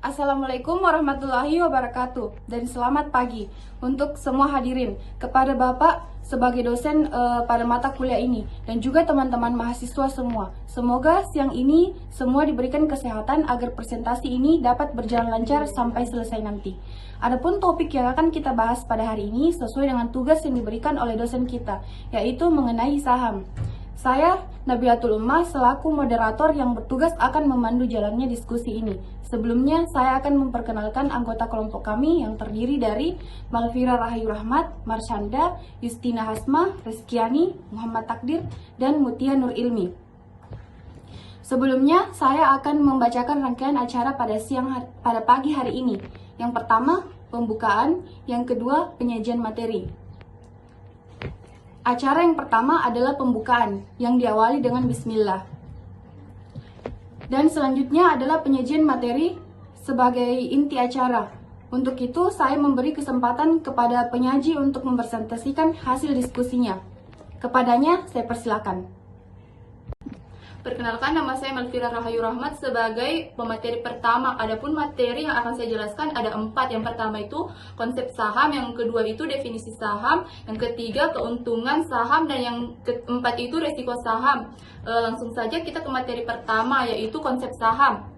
Assalamualaikum warahmatullahi wabarakatuh dan selamat pagi untuk semua hadirin, kepada Bapak sebagai dosen pada mata kuliah ini dan juga teman-teman mahasiswa semua. Semoga siang ini semua diberikan kesehatan agar presentasi ini dapat berjalan lancar sampai selesai nanti. Adapun topik yang akan kita bahas pada hari ini sesuai dengan tugas yang diberikan oleh dosen kita, yaitu mengenai saham. Saya, Nabilatul Ummah, selaku moderator yang bertugas akan memandu jalannya diskusi ini. Sebelumnya, saya akan memperkenalkan anggota kelompok kami yang terdiri dari Malvira Rahayu Rahmat, Marsyanda, Justina Hasma, Rizkiani, Muhammad Takdir, dan Mutia Nur Ilmi. Sebelumnya, saya akan membacakan rangkaian acara pada pagi hari ini. Yang pertama, pembukaan. Yang kedua, penyajian materi. Acara yang pertama adalah pembukaan, yang diawali dengan bismillah. Dan selanjutnya adalah penyajian materi sebagai inti acara. Untuk itu, saya memberi kesempatan kepada penyaji untuk mempresentasikan hasil diskusinya. Kepadanya, saya persilakan. Perkenalkan, nama saya Malvira Rahayu Rahmat sebagai pemateri pertama. Adapun materi yang akan saya jelaskan ada 4. Yang pertama itu konsep saham, yang kedua itu definisi saham, yang ketiga keuntungan saham, dan yang keempat itu resiko saham. Langsung saja kita ke materi pertama, yaitu konsep saham.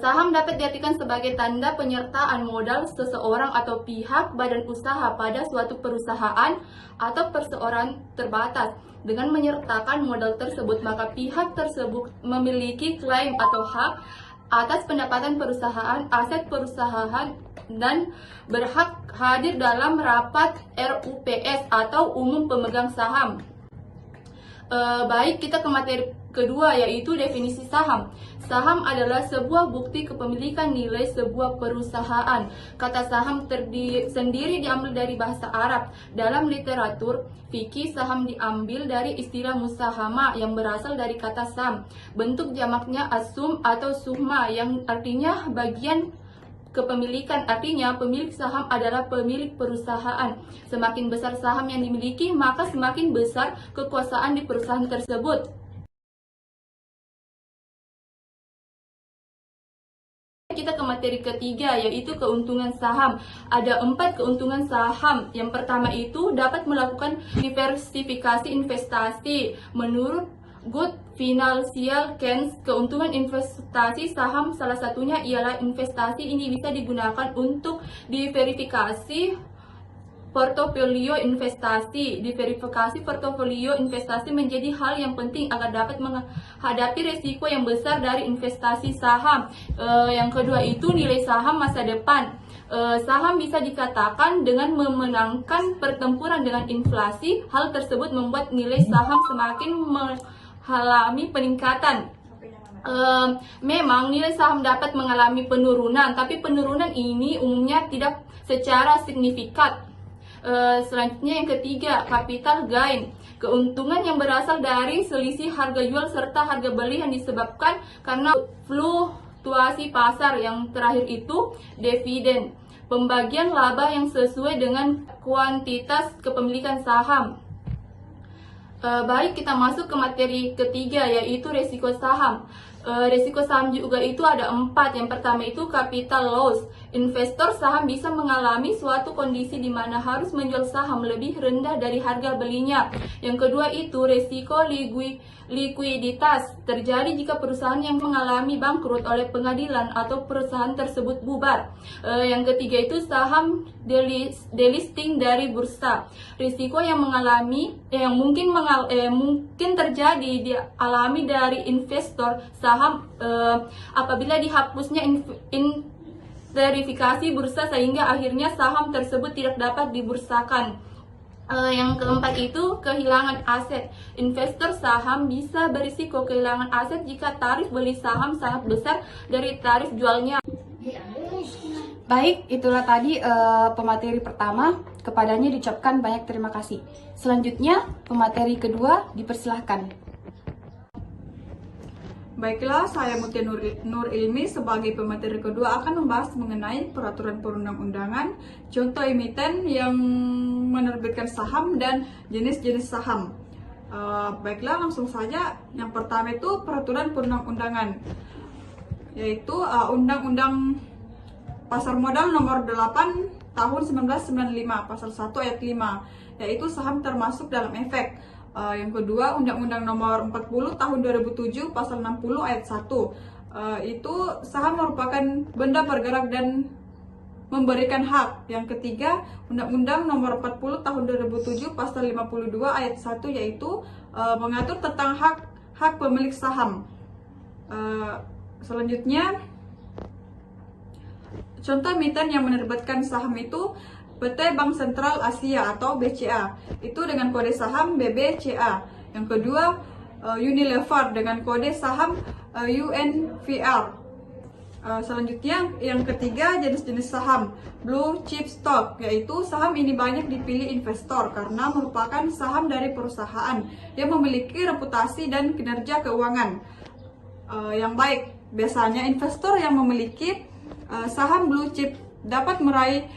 Saham dapat diartikan sebagai tanda penyertaan modal seseorang atau pihak badan usaha pada suatu perusahaan atau perseorangan terbatas. Dengan menyertakan modal tersebut, maka pihak tersebut memiliki klaim atau hak atas pendapatan perusahaan, aset perusahaan, dan berhak hadir dalam rapat RUPS atau umum pemegang saham. Baik, kita ke materi kedua, yaitu definisi saham. Saham adalah sebuah bukti kepemilikan nilai sebuah perusahaan. Kata saham sendiri diambil dari bahasa Arab. Dalam literatur fikih, saham diambil dari istilah musahama yang berasal dari kata sam. Bentuk jamaknya asum atau suhma yang artinya bagian kepemilikan, artinya pemilik saham adalah pemilik perusahaan. Semakin besar saham yang dimiliki, maka semakin besar kekuasaan di perusahaan tersebut. Kita ke materi ketiga, yaitu keuntungan saham. Ada 4 keuntungan saham. Yang pertama itu dapat melakukan diversifikasi investasi. Menurut Good Financial Kens, keuntungan investasi saham salah satunya ialah investasi ini bisa digunakan untuk diverifikasi portofolio investasi. Diverifikasi portofolio investasi menjadi hal yang penting agar dapat menghadapi resiko yang besar dari investasi saham. Yang kedua itu nilai saham masa depan. Saham bisa dikatakan dengan memenangkan pertempuran dengan inflasi. Hal tersebut membuat nilai saham semakin mengalami peningkatan. Memang nilai saham dapat mengalami penurunan, tapi penurunan ini umumnya tidak secara signifikan. Selanjutnya yang ketiga, capital gain. Keuntungan yang berasal dari selisih harga jual serta harga beli yang disebabkan karena fluktuasi pasar. Yang terakhir itu dividen, pembagian laba yang sesuai dengan kuantitas kepemilikan saham. Baik, kita masuk ke materi ketiga, yaitu resiko saham. Resiko saham juga itu ada 4. Yang pertama itu capital loss. Investor saham bisa mengalami suatu kondisi di mana harus menjual saham lebih rendah dari harga belinya. Yang kedua itu resiko likuiditas. Terjadi jika perusahaan yang mengalami bangkrut oleh pengadilan atau perusahaan tersebut bubar. Yang ketiga itu saham delisting dari bursa. Risiko yang mungkin terjadi dialami dari investor saham apabila dihapusnya verifikasi bursa sehingga akhirnya saham tersebut tidak dapat dibursakan. Yang keempat itu kehilangan aset. Investor saham bisa berisiko kehilangan aset jika tarif beli saham sangat besar dari tarif jualnya. Baik, itulah tadi pemateri pertama. Kepadanya diucapkan banyak terima kasih. Selanjutnya, pemateri kedua dipersilahkan. Baiklah, saya Mutia Nur Ilmi sebagai pemateri kedua akan membahas mengenai peraturan perundang-undangan, contoh emiten yang menerbitkan saham dan jenis-jenis saham. Baiklah, langsung saja. Yang pertama itu peraturan perundang-undangan. yaitu Undang-Undang Pasar Modal Nomor 8 Tahun 1995, Pasal 1 Ayat 5, yaitu saham termasuk dalam efek. Yang kedua, Undang-Undang Nomor 40 Tahun 2007, Pasal 60 Ayat 1, itu saham merupakan benda bergerak dan memberikan hak. Yang ketiga, Undang-Undang Nomor 40 Tahun 2007 Pasal 52 Ayat 1, yaitu mengatur tentang hak pemilik saham. Selanjutnya, contoh emiten yang menerbitkan saham itu PT Bank Sentral Asia atau BCA, itu dengan kode saham BBCA. Yang kedua, Unilever dengan kode saham UNVR. Selanjutnya, yang ketiga, jenis-jenis saham Blue Chip Stock, yaitu saham ini banyak dipilih investor karena merupakan saham dari perusahaan yang memiliki reputasi dan kinerja keuangan yang baik. Biasanya investor yang memiliki saham blue chip dapat meraih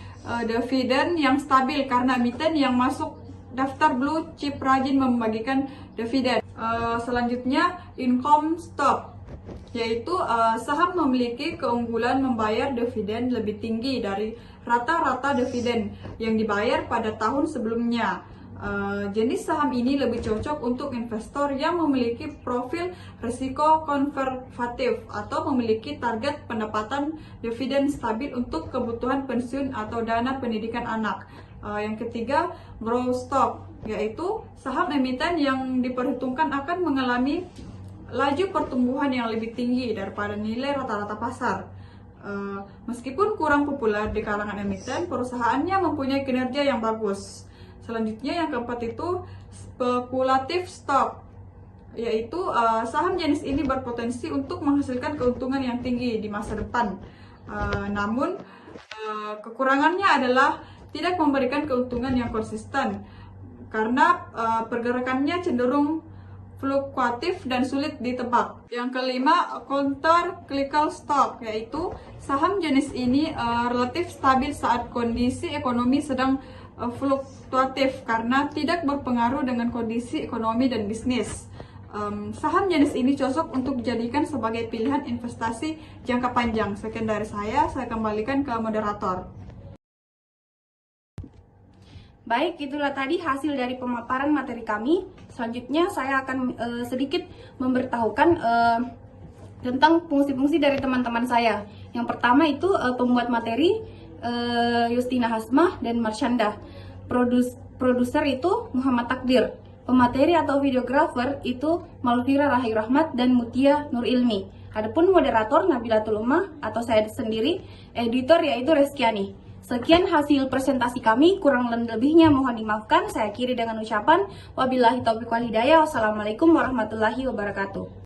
dividen yang stabil karena emiten yang masuk daftar blue chip rajin membagikan dividen. Selanjutnya, income stock, yaitu saham memiliki keunggulan membayar dividen lebih tinggi dari rata-rata dividen yang dibayar pada tahun sebelumnya. Jenis saham ini lebih cocok untuk investor yang memiliki profil risiko konservatif atau memiliki target pendapatan dividen stabil untuk kebutuhan pensiun atau dana pendidikan anak. Yang ketiga, growth stock, yaitu saham emiten yang diperhitungkan akan mengalami laju pertumbuhan yang lebih tinggi daripada nilai rata-rata pasar. Meskipun kurang populer di kalangan emiten, perusahaannya mempunyai kinerja yang bagus. Selanjutnya, yang keempat itu speculative stock, yaitu saham jenis ini berpotensi untuk menghasilkan keuntungan yang tinggi di masa depan. Namun kekurangannya adalah tidak memberikan keuntungan yang konsisten karena pergerakannya cenderung fluktuatif dan sulit ditebak. Yang kelima, counter cyclical stock, yaitu saham jenis ini relatif stabil saat kondisi ekonomi sedang fluktuatif karena tidak berpengaruh dengan kondisi ekonomi dan bisnis. Saham jenis ini cocok untuk dijadikan sebagai pilihan investasi jangka panjang. Sekian dari saya kembalikan ke moderator. Baik, itulah tadi hasil dari pemaparan materi kami. Selanjutnya saya akan sedikit memberitahukan tentang fungsi-fungsi dari teman-teman saya. Yang pertama itu pembuat materi Justina Hasmah dan Marshanda. Produser itu Muhammad Takdir. Pemateri atau videografer itu Malvira Rahai Rahmat dan Mutia Nur Ilmi. Adapun moderator Nabilatul Ummah atau saya sendiri, editor yaitu Reskiani. Sekian hasil presentasi kami, kurang lebihnya mohon dimaafkan. Saya akhiri dengan ucapan wabillahi taufiq wal hidayah. Wassalamualaikum warahmatullahi wabarakatuh.